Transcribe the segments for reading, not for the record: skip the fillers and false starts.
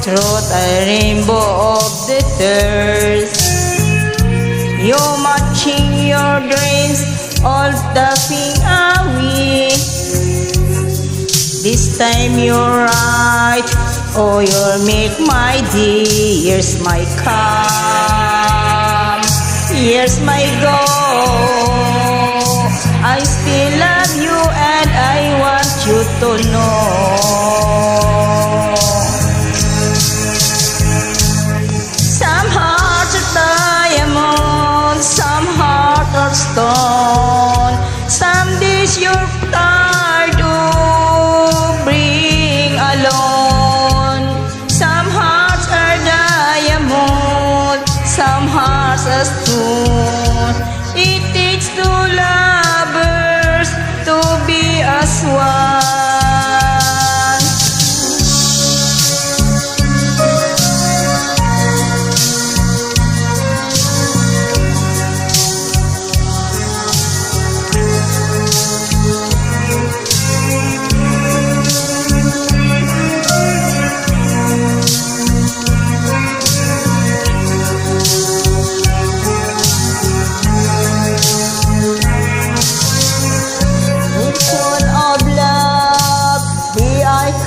Through a rainbow of the thirst, you're matching your dreams, all laughing away. This time you're right, oh you'll make my day. Here's my calm, here's my go. I still love you and I want you to know. Some hearts are diamond, some hearts are stone. Some days you're tired to bring alone. Some hearts are diamond, some hearts are stone. It takes two lovers to be as one.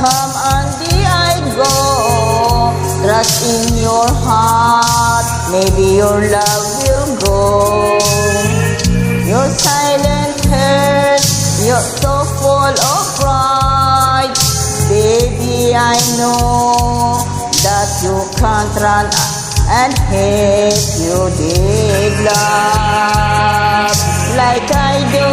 Come and the I go. Trust in your heart, maybe your love will grow. Your silent hurt, you're so full of pride. Baby, I know that you can't run and hate. You did love like I do.